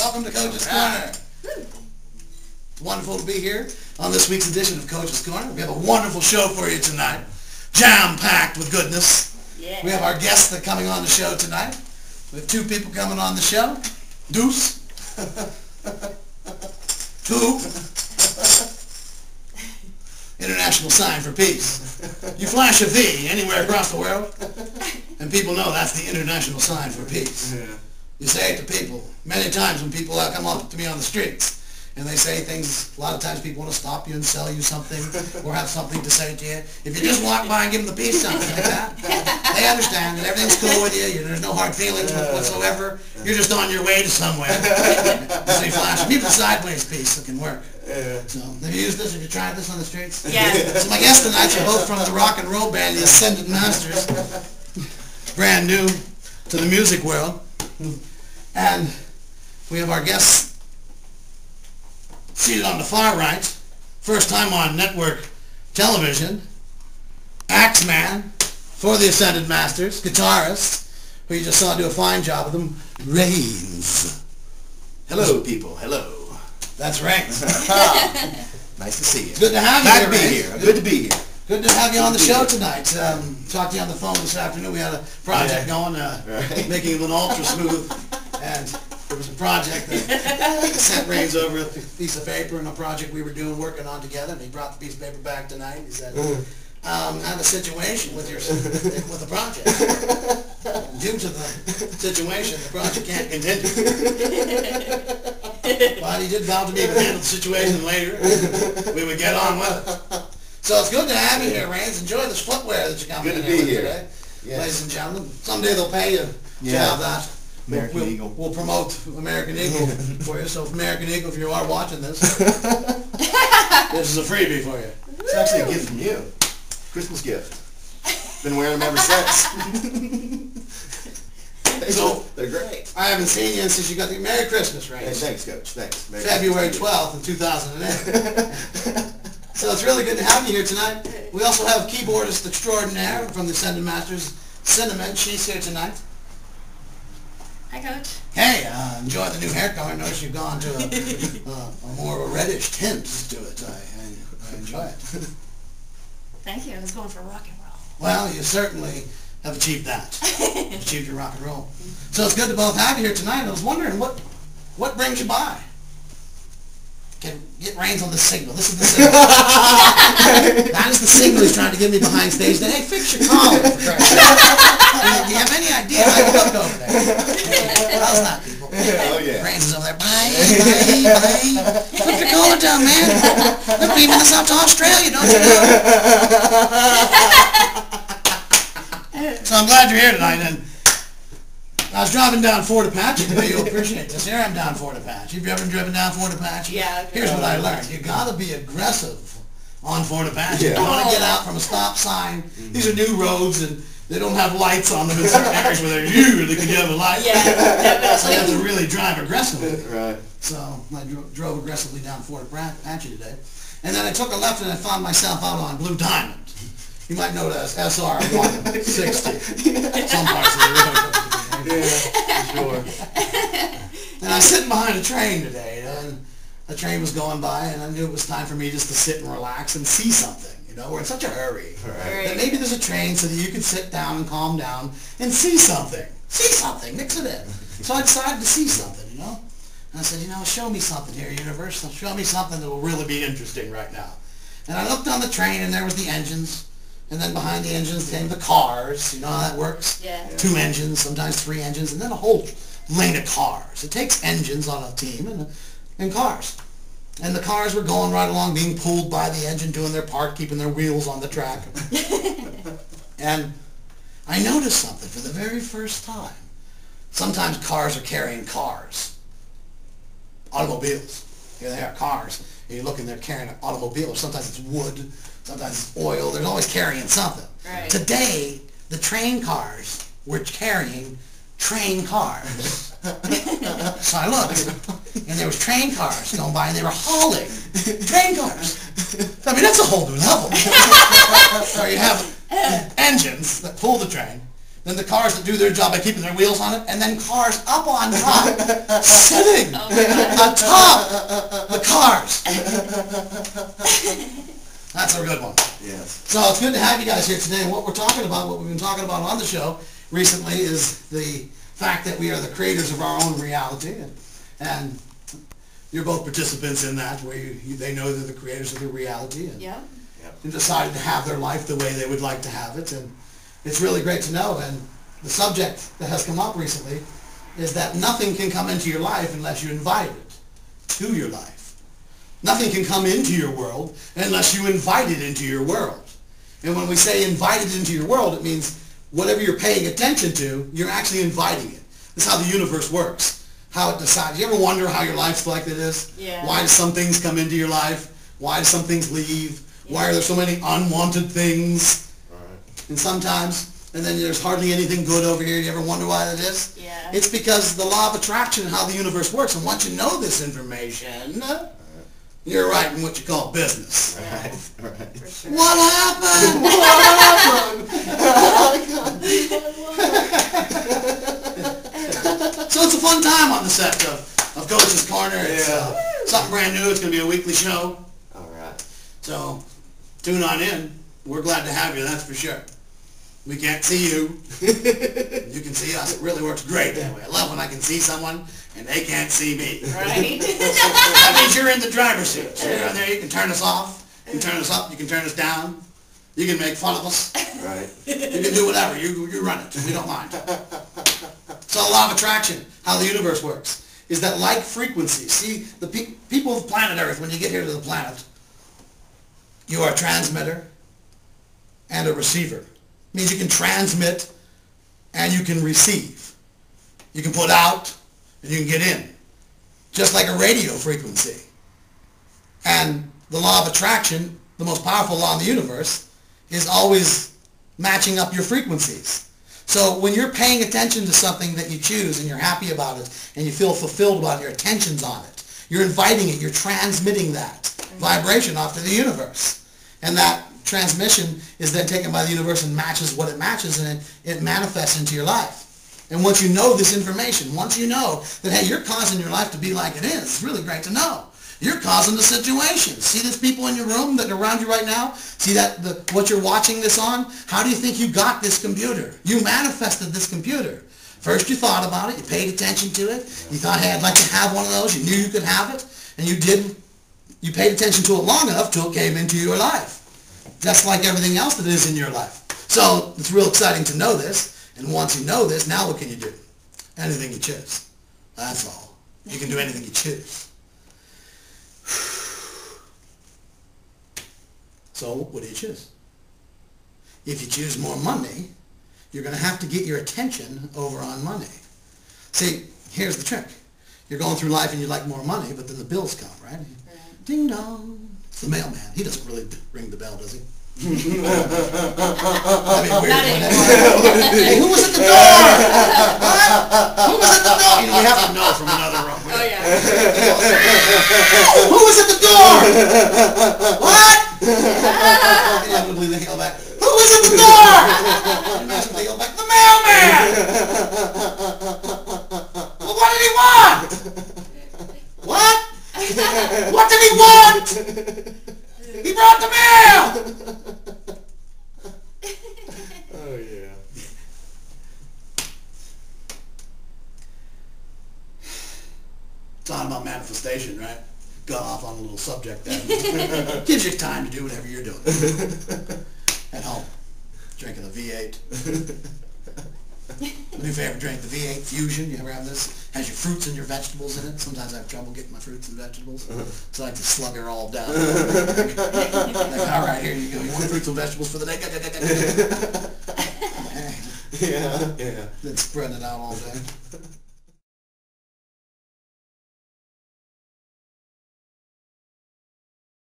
Welcome to Coach's Corner. It's wonderful to be here on this week's edition of Coach's Corner. We have a wonderful show for you tonight, jam-packed with goodness. Yeah. We have our guests that are coming on the show tonight. We have two people coming on the show. Deuce. Two. International sign for peace. You flash a V anywhere across the world, and people know that's the international sign for peace. Yeah. You say it to people. Many times when people come up to me on the streets and they say things, a lot of times people want to stop you and sell you something or have something to say to you. If you just walk by and give them the peace sign like that, they understand that everything's cool with you. There's no hard feelings whatsoever. You're just on your way to somewhere. So you flash people sideways peace, it can work. So, have you used this? Have you tried this on the streets? Yeah. So my guests tonight are both from the rock and roll band, the Ascended Masters. Brand new to the music world. And we have our guests seated on the far right, first time on network television, Axeman for the Ascended Masters, guitarist, who you just saw do a fine job of them, Rains. Hello, people. Hello. That's Rains. Nice to see you. Good to have you Glad to be Rains. here. Good to be here. Good to have you on the show tonight. Talked to you on the phone this afternoon. We had a project going, making it ultra smooth, and there was a project that sent Rains over a piece of paper and a project we were doing, working on together, and he brought the piece of paper back tonight. He said, I have a situation with the project. Due to the situation, the project can't continue. But he did vow to me to handle the situation later. We would get on with it. So it's good to have you here, Rains. Enjoy this footwear that you're coming Good in to be with here. today. Yes. Ladies and gentlemen, someday they'll pay you to have that. American Eagle. We'll promote American Eagle for you. So American Eagle, if you are watching this, this is a freebie for you. It's actually a gift from you. Christmas gift. Been wearing them ever since. So They're great. I haven't seen you since you got the Merry Christmas, Hey, Rains. thanks, Coach. Thanks. Merry February Christmas. 12th in 2008. So it's really good to have you here tonight. We also have keyboardist extraordinaire from the Ascended Masters, Cinnamon. She's here tonight. Hi, Coach. Hey, enjoy the new hair color. I notice you've gone to a more of a reddish tint to it. I enjoy it. Thank you. I was going for rock and roll. Well, you certainly have achieved that. You've achieved your rock and roll. So it's good to both have you here tonight. I was wondering what brings you by? Get Rains on the signal. This is the signal. That is the signal he's trying to give me behind stage. Hey, fix your collar, for Christ's sake. Do you have any idea how you look over there? How's that, people? Oh, yeah. Rains is over there. Bye. Put your collar down, man. They're leaving this out to Australia, don't you know? So I'm glad you're here tonight. And I was driving down Fort Apache today. You'll appreciate this. Here I'm down Fort Apache. Have you ever driven down Fort Apache? Yeah. Here's what I learned. You gotta be aggressive on Fort Apache. Yeah. You want to get out from a stop sign. These are new roads and they don't have lights on them in certain areas where they're usually could you have a light. Yeah, So you have to really drive aggressively. Right. So I drove aggressively down Fort Apache today. And then I took a left and I found myself out on Blue Diamond. You might know it as SR 160. Some parts of the road. Yeah, for sure. And I was sitting behind a train today, and the train was going by, and I knew it was time for me just to sit and relax and see something. You know, we're in such a hurry. Right. That maybe there's a train so that you can sit down and calm down and see something. See something, mix it in. So I decided to see something, you know. And I said, you know, show me something here, Universal. Show me something that will really be interesting right now. And I looked on the train, and there was the engines. And then behind the engines came the cars. You know how that works? Yeah. 2 engines, sometimes 3 engines, and then a whole lane of cars. It takes engines on a team and cars. And the cars were going right along, being pulled by the engine, doing their part, keeping their wheels on the track. And I noticed something for the very first time. Sometimes cars are carrying cars. Automobiles. Here they are, cars. And you look and they're carrying an automobile. Sometimes it's wood. Sometimes it's oil. They're always carrying something. Right. Today, the train cars were carrying train cars. So I looked, and there was train cars going by, and they were hauling train cars. I mean, that's a whole new level. So you have engines that pull the train, then the cars that do their job by keeping their wheels on it, and then cars up on top, sitting atop the cars. That's a good one. Yes. So it's good to have you guys here today. And what we're talking about, what we've been talking about on the show recently, is the fact that we are the creators of our own reality, and you're both participants in that, where they know they're the creators of their reality, and, Yeah. and decided to have their life the way they would like to have it. And it's really great to know. And the subject that has come up recently is that nothing can come into your life unless you invite it to your life. Nothing can come into your world unless you invite it into your world. And when we say invite it into your world, it means whatever you're paying attention to, you're actually inviting it. This is how the universe works, how it decides. You ever wonder how your life's like it is? Yeah. Why do some things come into your life? Why do some things leave? Why are there so many unwanted things? Right. And sometimes, and then there's hardly anything good over here. You ever wonder why that is? Yeah. It's because the law of attraction and how the universe works. And once you know this information, you're right in what you call business. Right. Right. For sure. What happened? So it's a fun time on the set of Coach's Corner. It's something brand new. It's going to be a weekly show. All right. So tune on in. We're glad to have you, that's for sure. We can't see you. You can see us. It really works great that way. I love when I can see someone and they can't see me. Right? That means you're in the driver's seat. So you're in there, you can turn us off, you can turn us up, you can turn us down. You can make fun of us. Right. You can do whatever. You run it. We don't mind. So the law of attraction, how the universe works, is that like frequencies. See, the people of planet Earth, when you get here to the planet, you are a transmitter and a receiver. It means you can transmit and you can receive. You can put out and you can get in. Just like a radio frequency. And the law of attraction, the most powerful law in the universe, is always matching up your frequencies. So when you're paying attention to something that you choose and you're happy about it and you feel fulfilled about it, your attention's on it, you're inviting it, you're transmitting that vibration off to the universe. And that transmission is then taken by the universe and matches what it matches, and it manifests into your life. And once you know this information, once you know that, hey, you're causing your life to be like it is, it's really great to know. You're causing the situation. See these people in your room that are around you right now? See what you're watching this on? How do you think you got this computer? You manifested this computer. First you thought about it, you paid attention to it, you thought, hey, I'd like to have one of those, you knew you could have it, and you paid attention to it long enough till it came into your life. Just like everything else that is in your life. So it's real exciting to know this, and once you know this, now what can you do? Anything you choose. That's all. You can do anything you choose. So what do you choose? If you choose more money, you're going to have to get your attention over on money. See, here's the trick. You're going through life and you like more money, but then the bills come, right? Ding dong. It's the mailman. He doesn't really ring the bell, does he? That'd be weird. Hey, who was at the door? What? Who was at the door? You know, we have to know from another room. Oh, yeah. Who was at the door? What? Inevitably they yell back, who was at the door? Imagine they yell back, the mailman! Well, what did he want? What? What did he want? He brought the mail! Oh, yeah. Talking about manifestation, right? Got off on a little subject there. Gives you time to do whatever you're doing. At home. Drinking the V8. New favorite drink, the V8 Fusion. You ever have this? Has your fruits and your vegetables in it. Sometimes I have trouble getting my fruits and vegetables. So I like to slug her all down. Like, all right, here you go. You want fruits and vegetables for the day? Yeah, yeah. Then spread it out all day.